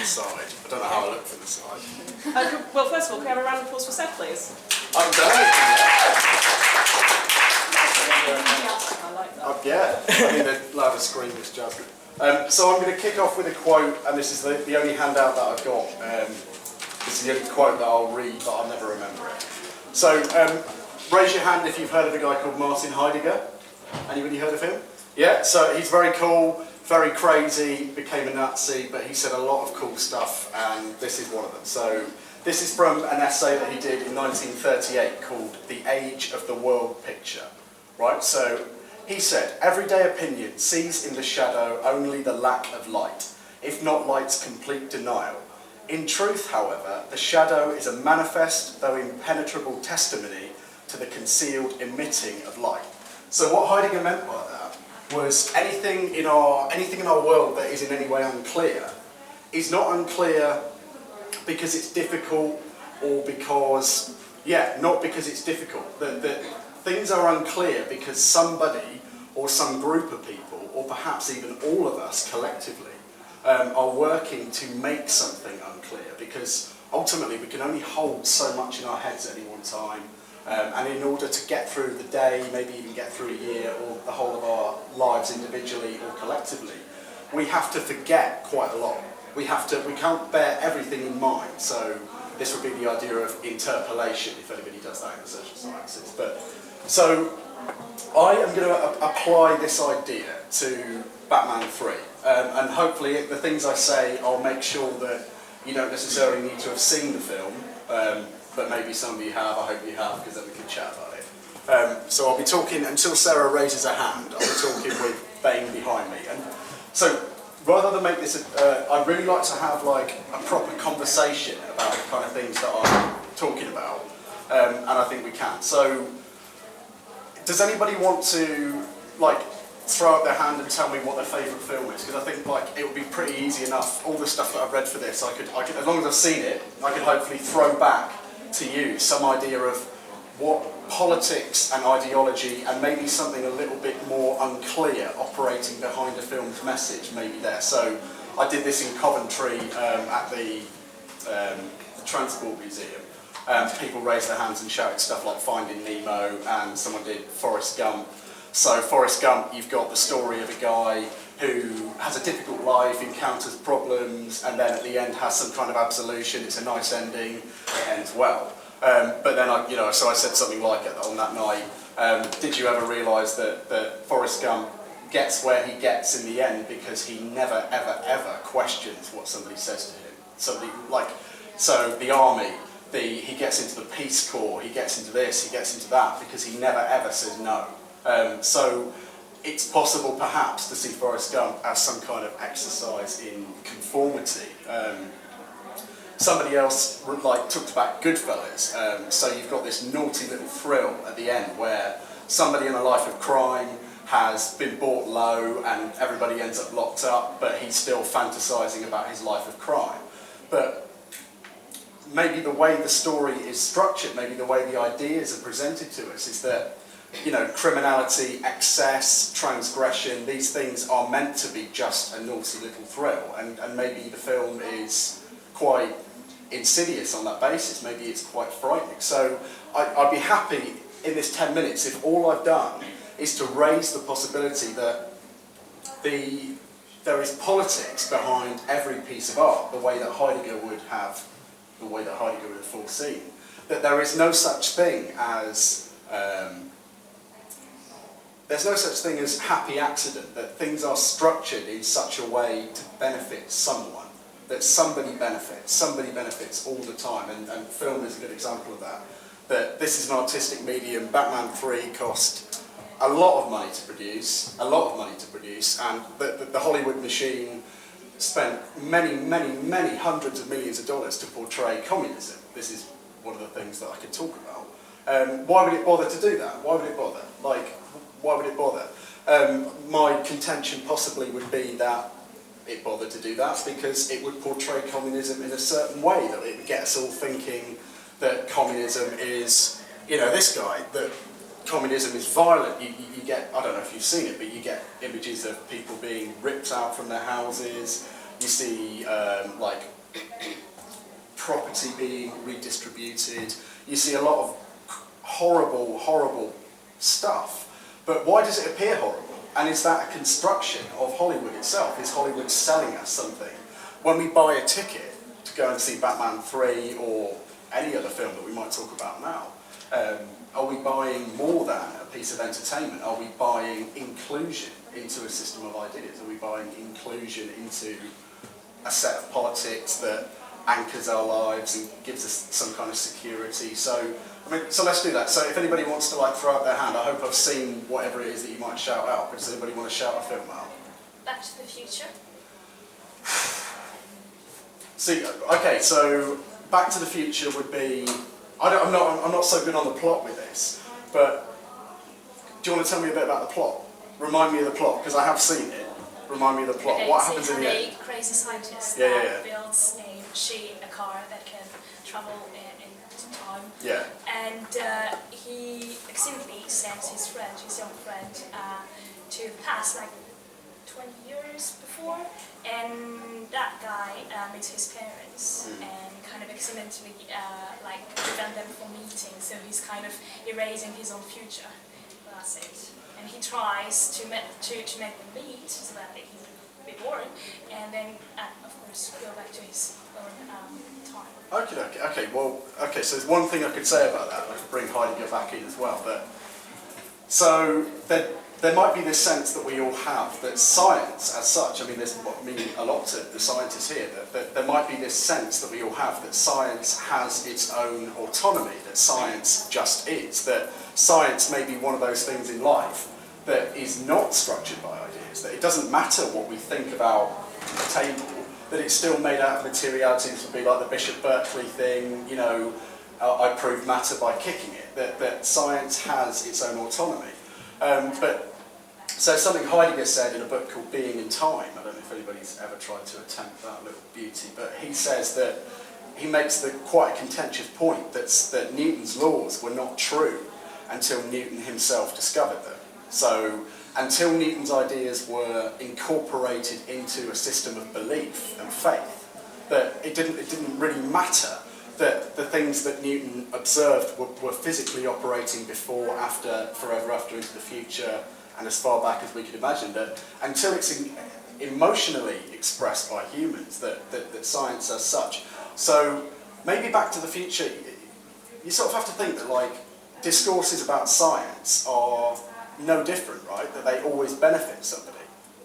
side. I don't know how I look from the side. Well, first of all, can we have a round of applause for Seb, please? I'm done. I like that. Yeah, I mean the louder scream is just. So I'm going to kick off with a quote, and this is the only handout that I've got. This is the only quote that I'll read, but I'll never remember it. So raise your hand if you've heard of a guy called Martin Heidegger. Anybody heard of him? Yeah, so he's very cool, very crazy, became a Nazi, but he said a lot of cool stuff, and this is one of them. So this is from an essay that he did in 1938 called The Age of the World Picture. Right, so he said, everyday opinion sees in the shadow only the lack of light, if not light's complete denial. In truth, however, the shadow is a manifest, though impenetrable testimony to the concealed emitting of light. So what Heidegger meant by that was anything in our world that is in any way unclear is not unclear because it's difficult or because, not because it's difficult. That things are unclear because somebody or some group of people, or perhaps even all of us collectively, are working to make something unclear, because ultimately we can only hold so much in our heads at any one time, and in order to get through the day, maybe even get through a year or the whole of our lives individually or collectively, we have to forget quite a lot. We can't bear everything in mind. So this would be the idea of interpolation, if anybody does that in the social sciences. So I am going to apply this idea to Batman 3, and hopefully the things I say, I'll make sure that you don't necessarily need to have seen the film, but maybe some of you have. I hope you have, because then we can chat about it. So I'll be talking, until Sarah raises her hand, I'll be talking with Bane behind me. And so rather than make this, I'd really like to have like a proper conversation about the kind of things that I'm talking about, and I think we can. So does anybody want to like throw up their hand and tell me what their favourite film is? Because I think like it would be pretty easy enough. All the stuff that I've read for this, I could, as long as I've seen it, I could hopefully throw back to you some idea of what politics and ideology and maybe something a little bit more unclear operating behind a film's message may be there. So I did this in Coventry at the Transport Museum. People raised their hands and shouted stuff like Finding Nemo, and someone did Forrest Gump. So Forrest Gump, you've got the story of a guy who has a difficult life, encounters problems, and then at the end has some kind of absolution. It's a nice ending, it ends well. But then so I said something like it on that night. Did you ever realise that Forrest Gump gets where he gets in the end because he never, ever, ever questions what somebody says to him? So the army, he gets into the Peace Corps, he gets into this, he gets into that, because he never, ever says no. So it's possible perhaps to see Forrest Gump as some kind of exercise in conformity. Somebody else talked about Goodfellas. So you've got this naughty little thrill at the end where somebody in a life of crime has been brought low and everybody ends up locked up, but he's still fantasizing about his life of crime. But maybe the way the story is structured, maybe the way the ideas are presented to us is that, criminality, excess, transgression, these things are meant to be just a naughty little thrill, and maybe the film is quite insidious on that basis. Maybe it's quite frightening. So I'd be happy in this 10 minutes if all I've done is to raise the possibility that there is politics behind every piece of art, the way that Heidegger would have foreseen. That there is no such thing as happy accident, that things are structured in such a way to benefit someone, that somebody benefits all the time, and film is a good example of that. That this is an artistic medium. Batman 3 cost a lot of money to produce, and the Hollywood machine spent many hundreds of millions of dollars to portray communism. This is one of the things that I could talk about. Why would it bother to do that? Why would it bother? My contention possibly would be that it bothered to do that because it would portray communism in a certain way, that it would get us all thinking that communism is, this guy, that communism is violent. You get, I don't know if you've seen it, but you get images of people being ripped out from their houses, You see like property being redistributed. You see a lot of horrible, horrible stuff. But why does it appear horrible? And is that a construction of Hollywood itself? Is Hollywood selling us something? When we buy a ticket to go and see Batman 3 or any other film that we might talk about now, are we buying more than a piece of entertainment? Are we buying inclusion into a system of ideas? Are we buying inclusion into a set of politics that anchors our lives and gives us some kind of security? So let's do that. So if anybody wants to like throw up their hand, I hope I've seen whatever it is that you might shout out. But does anybody want to shout a film out? Back to the Future. See, okay, so Back to the Future would be. I'm not so good on the plot with this, but do you want to tell me a bit about the plot? Remind me of the plot, because I have seen it. Remind me of the plot. Okay, What so happens you in have the a end? crazy scientist Yeah, that builds a car that can travel into time. Yeah. And he accidentally sends his young friend, to the past, like 20 years before, and that guy meets his parents and kind of accidentally like prevent them from meeting, so he's kind of erasing his own future. That's it. And he tries to make them meet so that they can be born, and then of course go back to his own time. Okay. So there's one thing I could say about that. I could bring Heidegger back in as well. But so there might be this sense that we all have that science, as such. I mean, there's a lot to the scientists here. That there might be this sense that we all have that science has its own autonomy. That science just is. That science may be one of those things in life that is not structured by ideas. That it doesn't matter what we think about the table. That it's still made out of materiality. This would be like the Bishop Berkeley thing, you know, I proved matter by kicking it, that science has its own autonomy. So something Heidegger said in a book called Being in Time, I don't know if anybody's ever tried to attempt that little beauty, but he says that, he makes quite a contentious point that Newton's laws were not true until Newton himself discovered them. So until Newton's ideas were incorporated into a system of belief and faith, that it didn't really matter that the things that Newton observed were physically operating before, after, forever after, into the future, and as far back as we could imagine, that until it's emotionally expressed by humans, that science as such. So maybe Back to the Future, you sort of have to think that like discourses about science are no different, right? That they always benefit somebody.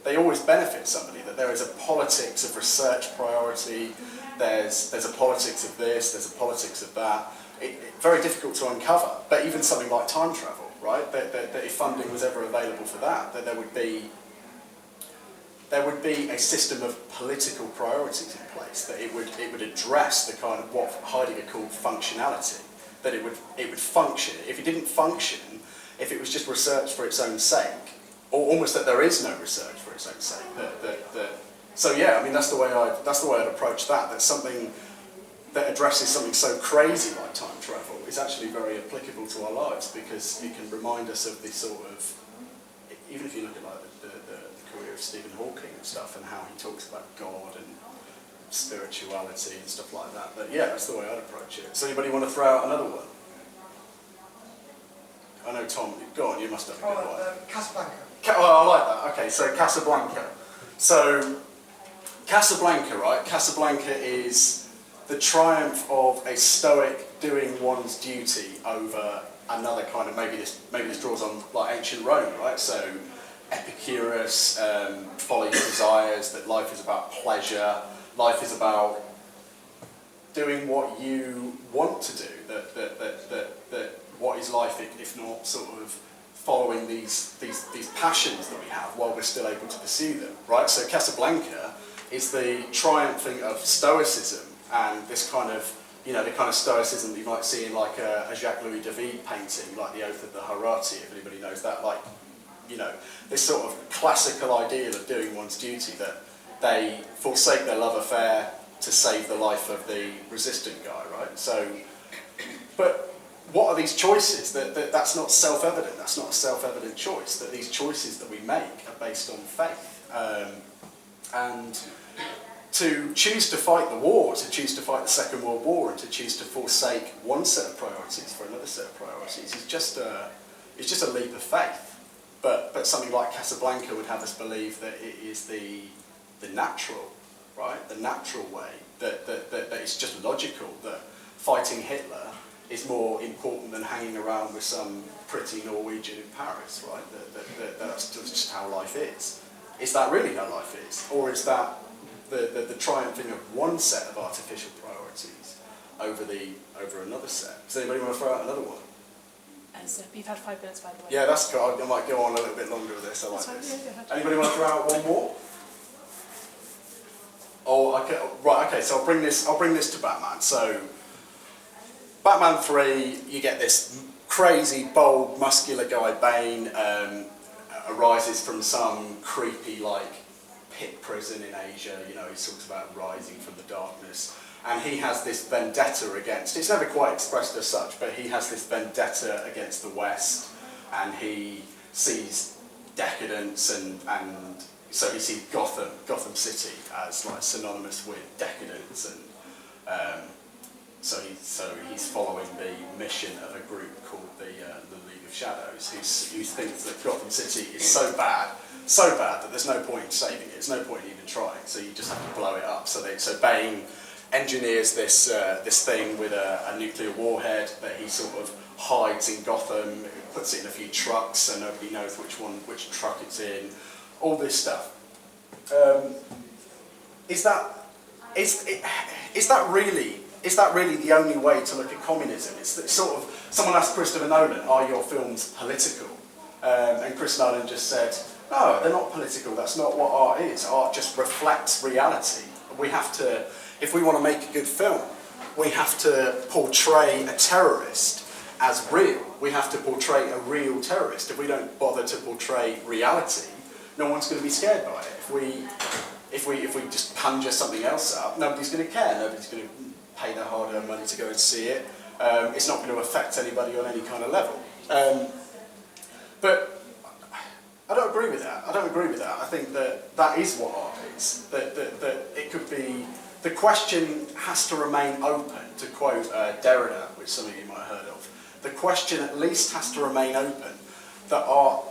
They always benefit somebody, that there is a politics of research priority, there's a politics of this, there's a politics of that. It's very difficult to uncover, but even something like time travel, right? That if funding was ever available for that there would be a system of political priorities in place, that it would address the kind of what Heidegger called functionality, that it would function. If it didn't function, if it was just research for its own sake, or almost that there is no research for its own sake, so yeah, I mean that's the way I'd approach that. That something that addresses something so crazy like time travel is actually very applicable to our lives, because it can remind us of this sort of, even if you look at like the career of Stephen Hawking and stuff, and how he talks about God and spirituality and stuff like that. But yeah, that's the way I'd approach it. So anybody want to throw out another one? I know Tom, go on, you must have a good one. Casablanca. I like that. Okay, so Casablanca. So Casablanca, right? Casablanca is the triumph of a stoic doing one's duty over another kind of, maybe this draws on like ancient Rome, right? So Epicurus, folly, desires, that life is about pleasure, life is about doing what you want to do, that what is life if not sort of following these passions that we have while we're still able to pursue them, right? So Casablanca is the triumphing of stoicism, and this kind of, you know, the kind of stoicism that you might see in like a Jacques-Louis David painting, like the Oath of the Hierarchy, if anybody knows that, like, you know, this sort of classical ideal of doing one's duty, that they forsake their love affair to save the life of the resistant guy, right? So, but what are these choices? That's not self-evident. That's not a self-evident choice. That these choices that we make are based on faith. And to choose to fight the war, to choose to fight the Second World War, and to choose to forsake one set of priorities for another set of priorities is just a leap of faith. But something like Casablanca would have us believe that it is the natural, right? The natural way, that it's just logical, that fighting Hitler is more important than hanging around with some pretty Norwegian in Paris, right? That's just how life is. Is that really how life is? Or is that the triumphing of one set of artificial priorities over another set? Does anybody want to throw out another one? So you've had 5 minutes, by the way. Yeah, that's cool. I might go on a little bit longer with this. I like this. Anybody want to throw out one more? Oh, okay. Right. Okay. So I'll bring this to Batman. So Batman 3, you get this crazy, bold, muscular guy, Bane, arises from some creepy, like, pit prison in Asia. You know, he talks about rising from the darkness. And he has this vendetta against, it's never quite expressed as such, but he has this vendetta against the West, and he sees decadence, and so he sees Gotham City as like synonymous with decadence, and so he's following the mission of a group called the League of Shadows, who thinks that Gotham City is so bad that there's no point in saving it, there's no point in even trying, so you just have to blow it up. So Bane engineers this thing with a nuclear warhead that he sort of hides in Gotham, puts it in a few trucks so nobody knows which truck it's in, all this stuff. Is that really the only way to look at communism? It's sort of, someone asked Christopher Nolan, are your films political? And Chris Nolan just said, no, they're not political, that's not what art is. Art just reflects reality. We have to, if we want to make a good film, we have to portray a terrorist as real. We have to portray a real terrorist. If we don't bother to portray reality, no one's going to be scared by it. If we just conjure something else up, nobody's going to care. Nobody's going to pay their hard-earned money to go and see it. It's not going to affect anybody on any kind of level. But I don't agree with that. I think that is what art is. That it could be. The question has to remain open, to quote Derrida, which some of you might have heard of. The question at least has to remain open that art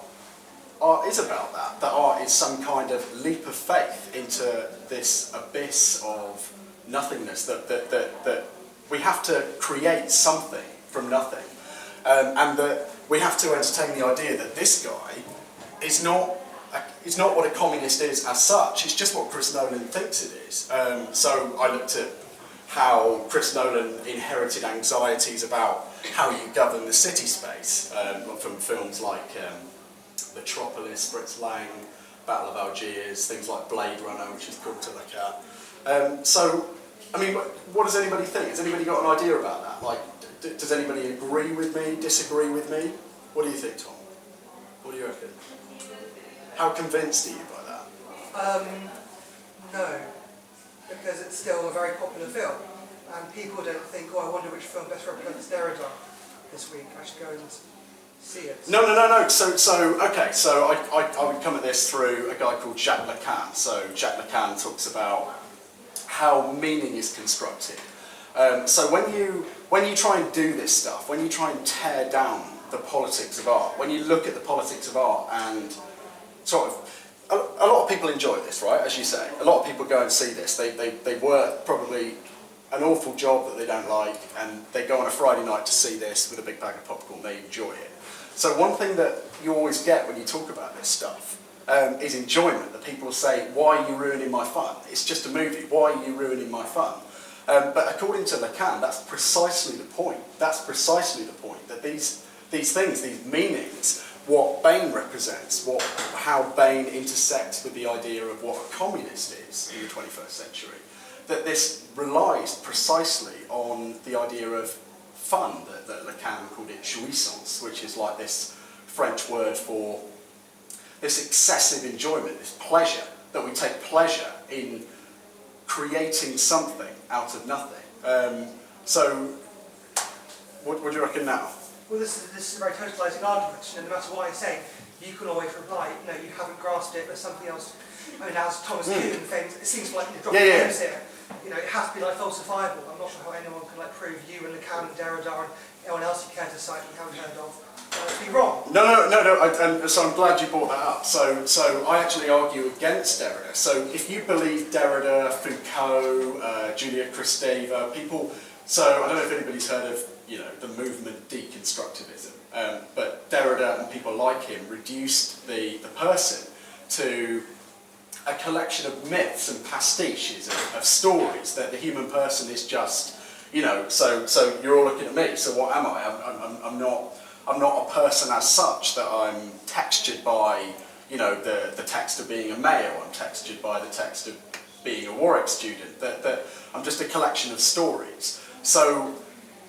is about that art is some kind of leap of faith into this abyss of nothingness, that we have to create something from nothing, and that we have to entertain the idea that this guy is not what a communist is as such, it's just what Chris Nolan thinks it is. So I looked at how Chris Nolan inherited anxieties about how you govern the city space from films like Metropolis, Fritz Lang, Battle of Algiers, things like Blade Runner, which is cool to look at. So, I mean, what does anybody think? Has anybody got an idea about that? Like, does anybody agree with me, disagree with me? What do you think, Tom? What do you reckon? How convinced are you by that? No, because it's still a very popular film, and people don't think, oh, I wonder which film best represents Derrida this week. I should go and see it. No. Okay, so I would come at this through a guy called Jacques Lacan. So Jacques Lacan talks about how meaning is constructed. So when you try and do this stuff, when you try and tear down the politics of art, when you look at the politics of art and sort of, a lot of people enjoy this, right, as you say. A lot of people go and see this. They work probably an awful job that they don't like, and they go on a Friday night to see this with a big bag of popcorn. They enjoy it. So one thing that you always get when you talk about this stuff is enjoyment. That people say, why are you ruining my fun? It's just a movie. Why are you ruining my fun? But according to Lacan, that's precisely the point. That's precisely the point, that these things, these meanings, what Bane represents, how Bane intersects with the idea of what a communist is in the 21st century, that this relies precisely on the idea of fun, that Lacan called it jouissance, which is like this French word for this excessive enjoyment, this pleasure, that we take pleasure in creating something out of nothing. So, what do you reckon now? Well, this is a very totalising argument. No matter what I say, you can always reply, no, you haven't grasped it, there's something else I mean, as Thomas Kuhn things, it seems like you're dropping names here. You know, it has to be like falsifiable. I'm not sure how anyone can like prove you and Lacan and Derrida and anyone else you care to cite you haven't heard of to be wrong. No. And so I'm glad you brought that up. So I actually argue against Derrida. So if you believe Derrida, Foucault, Julia Kristeva, people. So I don't know if anybody's heard of the movement deconstructivism, but Derrida and people like him reduced the person to a collection of myths and pastiches of stories that the human person is just, so you're all looking at me, so what am I? I'm not a person as such, that I'm textured by, the text of being a male, I'm textured by the text of being a Warwick student, that I'm just a collection of stories. So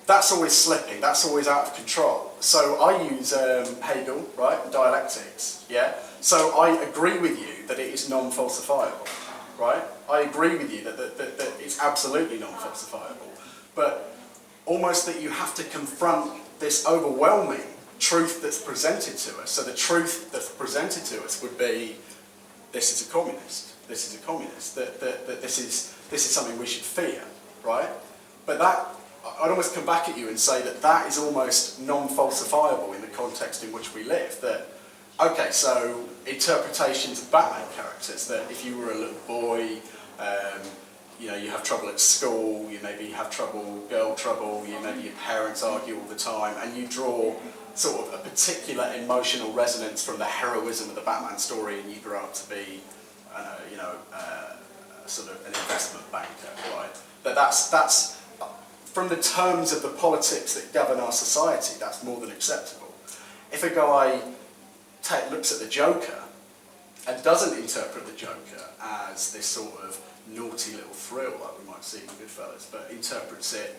that's always slipping, that's always out of control. So I use Hegel, right, dialectics, yeah? So I agree with you that it is non-falsifiable, right? I agree with you that it's absolutely non-falsifiable. But almost that you have to confront this overwhelming truth that's presented to us. So the truth that's presented to us would be, this is a communist, this is a communist, that this is something we should fear, right? But that, I'd almost come back at you and say that is almost non-falsifiable in the context in which we live. That, okay, so interpretations of Batman characters, that if you were a little boy, you have trouble at school, you maybe have girl trouble, maybe your parents argue all the time, and you draw sort of a particular emotional resonance from the heroism of the Batman story, and you grow up to be, sort of an investment banker, right? That's from the terms of the politics that govern our society, that's more than acceptable. If a guy looks at the Joker and doesn't interpret the Joker as this sort of naughty little thrill like we might see in Goodfellas, but interprets it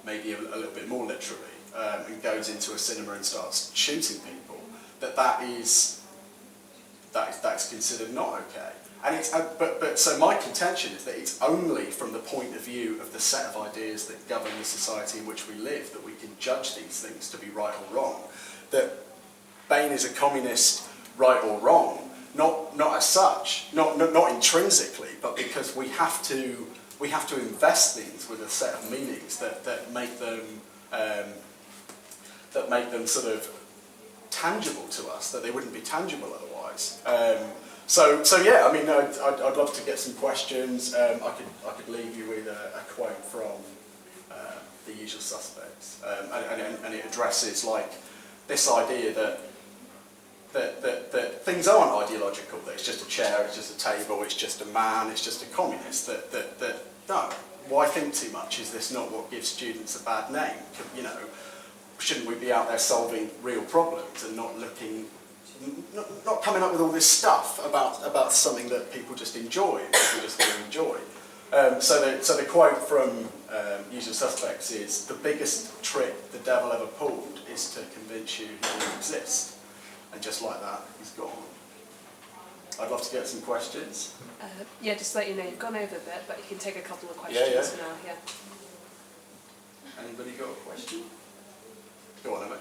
maybe a little bit more literally, and goes into a cinema and starts shooting people, that is considered not okay. And it's but so my contention is that it's only from the point of view of the set of ideas that govern the society in which we live that we can judge these things to be right or wrong. That Bain is a communist, right or wrong, not as such, not intrinsically, but because we have to invest things with a set of meanings that make them sort of tangible to us, that they wouldn't be tangible otherwise. So yeah, I mean, I'd love to get some questions. I could leave you with a quote from The Usual Suspects, and it addresses like this idea that things aren't ideological. That it's just a chair, it's just a table, it's just a man, it's just a communist. That no, why think too much? Is this not what gives students a bad name? Shouldn't we be out there solving real problems and not coming up with all this stuff about something that people just enjoy, people just want to enjoy. So the quote from Usual Suspects is, "The biggest trick the devil ever pulled is to convince you he doesn't exist." And just like that, he's gone. I'd love to get some questions. Yeah, just to let you know, you've gone over a bit, but you can take a couple of questions now. Yeah. Anybody got a question? Go on, Emma.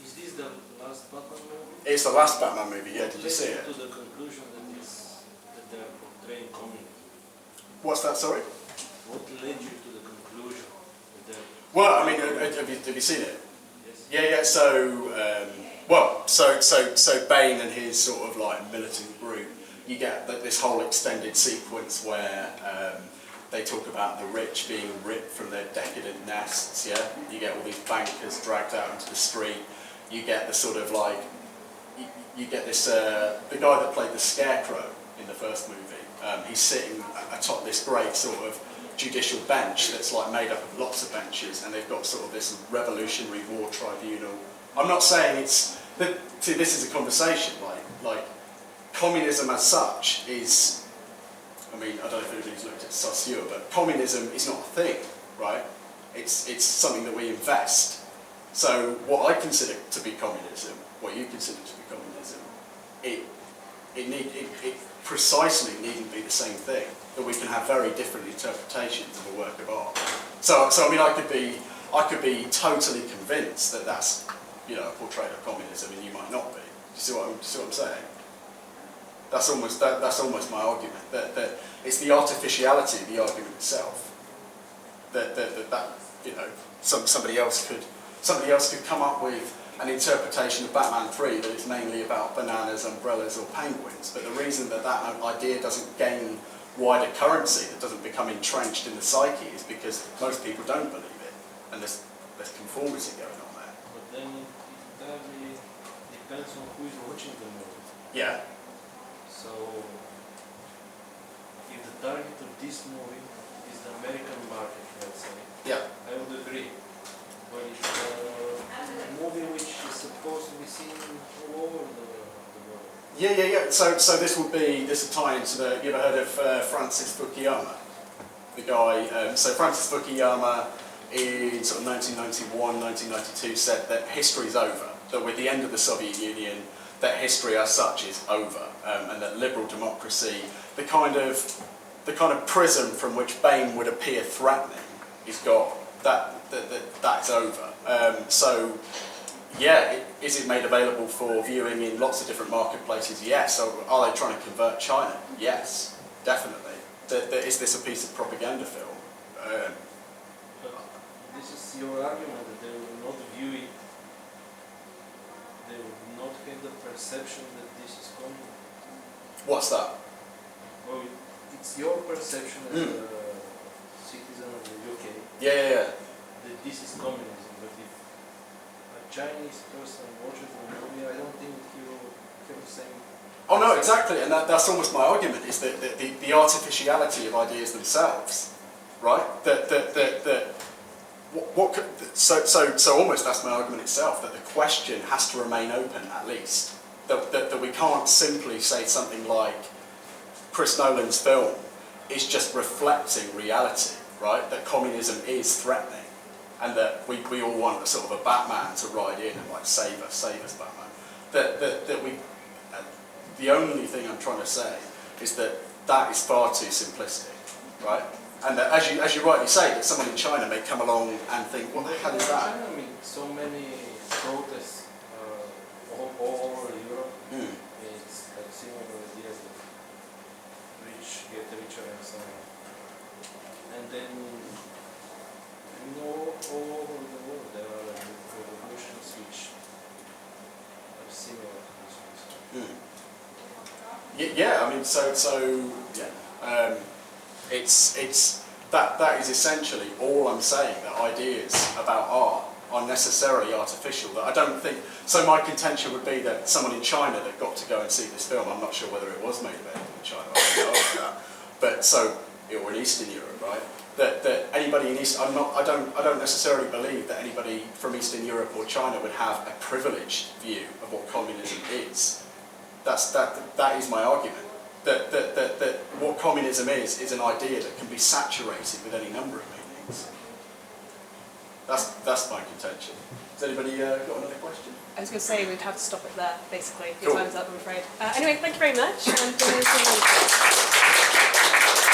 Is this the last Batman movie? It's the last Batman movie, yeah, did you see it? To the conclusion that they're portraying communism. What's that, sorry? What led you to the conclusion that they're... Well, I mean, have you seen it? Yes. Yeah, so Bain and his sort of like militant group, you get this whole extended sequence where they talk about the rich being ripped from their decadent nests, yeah? You get all these bankers dragged out into the street. You get the sort of like, you get this, the guy that played the Scarecrow in the first movie, he's sitting atop this great sort of judicial bench that's like made up of lots of benches, and they've got sort of this Revolutionary War tribunal. I'm not saying it's, see, this is a conversation, like communism as such is, I mean, I don't know if anybody's looked at Saussure, but communism is not a thing, right? It's something that we invest. So what I consider to be communism, what you consider to be communism, it precisely needn't be the same thing, that we can have very different interpretations of a work of art. So I mean, I could be totally convinced that that's, a portrait of communism, and you might not be. Do you see what I'm saying? That's almost my argument. That it's the artificiality of the argument itself. That you know, somebody else could come up with an interpretation of Batman 3 that is mainly about bananas, umbrellas, or penguins. But the reason that idea doesn't gain wider currency, that doesn't become entrenched in the psyche, is because most people don't believe it, and there's conformity going on there. But then it entirely depends on who is watching the movie. Yeah. So, if the target of this movie is the American market, let's say, Yeah. I would agree. But it's a movie which is supposed to be seen all over the world. Yeah. So this will tie into the. You ever heard of Francis Fukuyama? The guy. So Francis Fukuyama in sort of 1991, 1992 said that history's over. That with the end of the Soviet Union, that history as such is over, and that liberal democracy, the kind of prism from which Bain would appear threatening, is gone. That's over. So, yeah, is it made available for viewing in lots of different marketplaces? Yes. So, are they trying to convert China? Yes, definitely. Is this a piece of propaganda film? But this is your argument that they will not view it. They will not have the perception that this is communism. What's that? Well, it's your perception as a citizen of the UK. Yeah. That this is communism, but if a Chinese person watches the movie, I don't think he will have the same. Oh no, exactly, and that's almost my argument, is that the artificiality of ideas themselves, right? So almost that's my argument itself, that the question has to remain open at least. That we can't simply say something like Chris Nolan's film is just reflecting reality, right? That communism is threatening, and that we all want a sort of a Batman to ride in and like save us Batman. The only thing I'm trying to say is that is far too simplistic, right? And that as you rightly say, that someone in China may come along and think, what the hell is that? I mean, so many protests all over Europe. It's like similar ideas that rich get richer and so on. And then, all over the world there are revolutions which are similar to this one. Yeah, I mean, it's that is essentially all I'm saying, that ideas about art are necessarily artificial. That I don't think. So my contention would be that someone in China that got to go and see this film, I'm not sure whether it was made available in China, I don't know about that, but or in Eastern Europe, right? That anybody in East, I don't necessarily believe that anybody from Eastern Europe or China would have a privileged view of what communism is. That is my argument. That what communism is an idea that can be saturated with any number of meanings. That's my contention. Has anybody got another question? I was going to say we'd have to stop it there, basically. Cool. Your time's up, I'm afraid. Anyway, thank you very much. And,